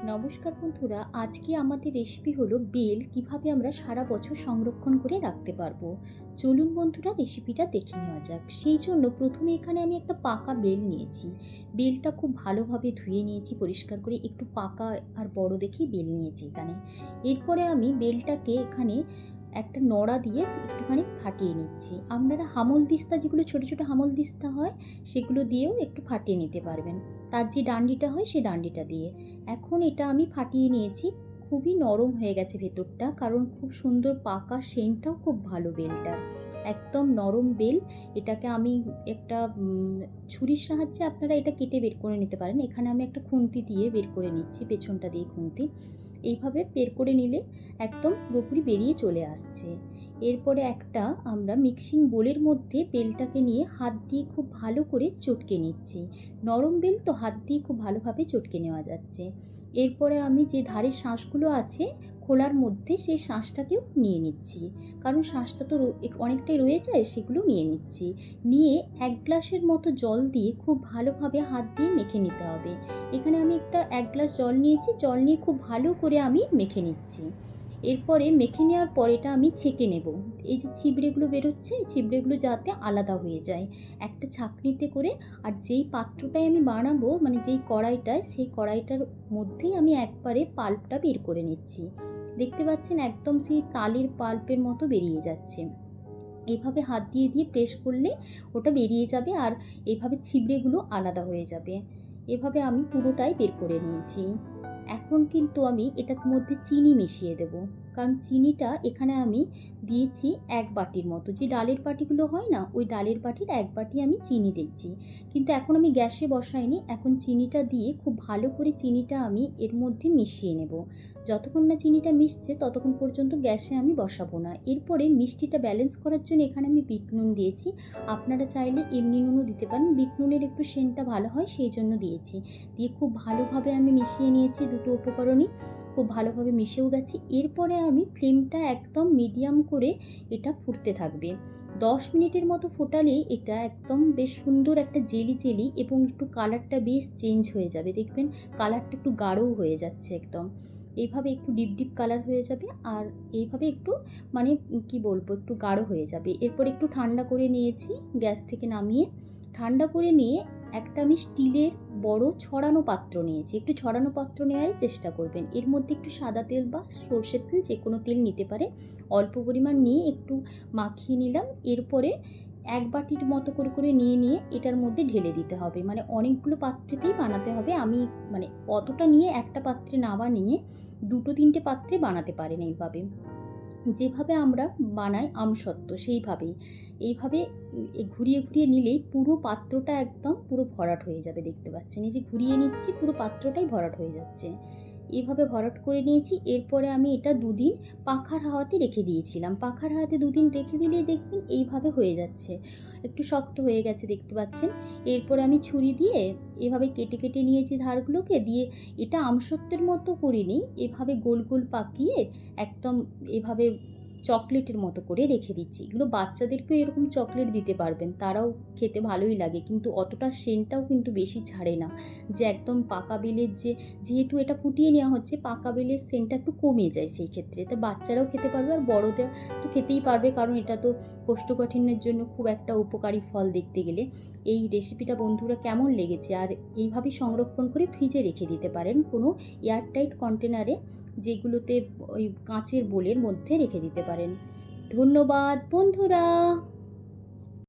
নমস্কার বন্ধুরা, আজকে আমাদের রেসিপি হলো বেল কিভাবে আমরা সারা বছর সংরক্ষণ করে রাখতে পারবো। চলুন বন্ধুরা, রেসিপিটা দেখে নেওয়া যাক। সেই জন্য প্রথমে এখানে আমি একটা পাকা বেল নিয়েছি। বেলটা খুব ভালোভাবে ধুয়ে নিয়েছি পরিষ্কার করে, একটু পাকা আর বড় দেখেই বেল নিয়েছি এখানে। এরপরে আমি বেলটাকে এখানে একটা নড়া দিয়ে একটুখানি ফাটিয়ে নিচ্ছি। আপনারা হামল দিস্তা, যেগুলো ছোটো ছোটো হামল দিস্তা হয়, সেগুলো দিয়েও একটু ফাটিয়ে নিতে পারবেন। তার যে ডান্ডিটা হয় সেই ডান্ডিটা দিয়ে এখন এটা আমি ফাটিয়ে নিয়েছি। খুবই নরম হয়ে গেছে ভেতরটা, কারণ খুব সুন্দর পাকা, সেন্টটাও খুব ভালো বেলটার, একদম নরম বেল। এটাকে আমি একটা ছুরির সাহায্যে আপনারা এটা কেটে বের করে নিতে পারেন। এখানে আমি একটা খুন্তি দিয়ে বের করে নিচ্ছি, পেছনটা দিয়ে খুন্তি। এইভাবে বের করে নিলে একদম পুরোপুরি বেরিয়ে চলে আসছে। এরপরে একটা আমরা মিক্সিং বোলের মধ্যে বেলটাকে নিয়ে হাত দিয়ে খুব ভালো করে চটকে নিচ্ছি। নরম বেল তো হাত দিয়ে খুব ভালোভাবে চটকে নেওয়া যাচ্ছে। এরপরে আমি যে ধারের শাঁসগুলো আছে খোলার মধ্যে, সেই শাঁসটাকেও নিয়ে নিচ্ছি, কারণ শাঁসটা তো অনেকটাই রয়ে যায়, সেগুলো নিয়ে নিচ্ছি। নিয়ে 1 গ্লাসের মতো জল দিয়ে খুব ভালোভাবে হাত দিয়ে মেখে নিতে হবে। এখানে আমি 1 গ্লাস জল নিয়েছি, জল নিয়ে খুব ভালো করে আমি মেখে নিচ্ছি। এরপরে মেখে নেওয়ার পর এটা আমি ছেঁকে নেব। এই যে ছিবড়েগুলো বেরোচ্ছে, এই ছিবড়েগুলো যাতে আলাদা হয়ে যায় একটা ছাঁকনিতে করে। আর যেই পাত্রটায় আমি বানাবো, মানে যেই কড়াইটায়, সেই কড়াইটার মধ্যেই আমি একবারে পাল্পটা বের করে নিচ্ছি। দেখতে পাচ্ছেন একদম সেই তালের পাল্পের মতো বেরিয়ে যাচ্ছে। এভাবে হাত দিয়ে দিয়ে প্রেস করলে ওটা বেরিয়ে যাবে, আর এভাবে ছিবড়েগুলো আলাদা হয়ে যাবে। এভাবে আমি পুরোটাই বের করে নিয়েছি। এখন কিন্তু আমি এটার মধ্যে চিনি মিশিয়ে দেব, কারণ চিনিটা এখানে আমি দিয়েছি 1 বাটির মতো। যে ডালের বাটিগুলো হয় না, ওই ডালের বাটির 1 বাটি আমি চিনি দিয়েছি। কিন্তু এখন আমি গ্যাসে বসাইনি, এখন চিনিটা দিয়ে খুব ভালো করে চিনিটা আমি এর মধ্যে মিশিয়ে নেব। যতক্ষণ না চিনিটা মিশছে ততক্ষণ পর্যন্ত গ্যাসে আমি বসাবো না। এরপরে মিষ্টিটা ব্যালেন্স করার জন্য এখানে আমি বিট নুন দিয়েছি। আপনারা চাইলে এমনি নুনও দিতে পারেন, বিট নুনের একটু সেন্টটা ভালো হয় সেই জন্য দিয়েছি। দিয়ে খুব ভালোভাবে আমি মিশিয়ে নিয়েছি দুটো উপকরণই, খুব ভালোভাবে মিশেও গেছে। এরপরে আমি ফ্লেমটা একদম মিডিয়াম করে এটা ফুটতে থাকবে। 10 মিনিটের মতো ফোটালেই এটা একদম বেশ সুন্দর একটা জেলি জেলি, এবং একটু কালারটা বেশ চেঞ্জ হয়ে যাবে। দেখবেন কালারটা একটু গাঢ়ও হয়ে যাচ্ছে একদম। এইভাবে একটু ডিপ ডিপ কালার হয়ে যাবে, আর এইভাবে একটু মানে কি বলবো, একটু গাঢ় হয়ে যাবে। এরপর একটু ঠান্ডা করে নিয়েছি, গ্যাস থেকে নামিয়ে ঠান্ডা করে নিয়ে একটা আমি স্টিলের বড় ছড়ানো পাত্র নিয়েছি। একটু ছড়ানো পাত্র নেওয়ারই চেষ্টা করবেন। এর মধ্যে একটু সাদা তেল বা সর্ষের তেল, যে কোনো তেল নিতে পারে, অল্প পরিমাণ নিয়ে একটু মাখিয়ে নিলাম। এরপরে 1 বাটির মতো করে করে নিয়ে নিয়ে এটার মধ্যে ঢেলে দিতে হবে। মানে অনেকগুলো পাত্রেতেই বানাতে হবে। আমি মানে অতটা নিয়ে একটা পাত্রে না বানিয়ে 2-3টে পাত্রে বানাতে পারেন এইভাবে। যেভাবে আমরা বানাই আমসত্ত্ব সেইভাবেই। এইভাবে ঘুরিয়ে ঘুরিয়ে নিলেই পুরো পাত্রটা একদম পুরো ভরাট হয়ে যাবে। দেখতে পাচ্ছেন, এই যে ঘুরিয়ে নিচ্ছি, পুরো পাত্রটাই ভরাট হয়ে যাচ্ছে। এভাবে ভরাট করে নিয়েছি। এরপরে আমি এটা 2 দিন পাখার হাওয়াতে রেখে দিয়েছিলাম। পাখার হাওয়াতে 2 দিন রেখে দিলেই দেখবেন এইভাবে হয়ে যাচ্ছে। একটু শক্ত হয়ে গেছে দেখতে পাচ্ছেন। এরপরে আমি ছুরি দিয়ে এভাবে কেটে কেটে নিয়েছি ধারগুলোকে। দিয়ে এটা আমসত্ত্বের মতো করিনি, এভাবে গোল গোল পাকিয়ে একদম এভাবে চকলেটের মতো করে রেখে দিচ্ছি। এগুলো বাচ্চাদেরকেও এরকম চকলেট দিতে পারবেন, তারাও খেতে ভালোই লাগে, কিন্তু অতটা সেন্টটাও কিন্তু বেশি ছাড়ে না। যে একদম পাকা বেলের যেহেতু এটা ফুটিয়ে নেওয়া হচ্ছে, পাকা বেলের সেন্টটা একটু কমে যায় সেই ক্ষেত্রে। তো বাচ্চারাও খেতে পারবে, আর বড়দের তো খেতেই পারবে, কারণ এটা তো কোষ্ঠকাঠিন্যের জন্য খুব একটা উপকারী ফল দেখতে গেলে। এই রেসিপিটা বন্ধুরা কেমন লেগেছে, আর এইভাবেই সংরক্ষণ করে ফ্রিজে রেখে দিতে পারেন কোনো এয়ারটাইট কন্টেনারে, যেগুলোতে ওই কাঁচের বোলের মধ্যে রেখে দিতে পারেন। ধন্যবাদ বন্ধুরা।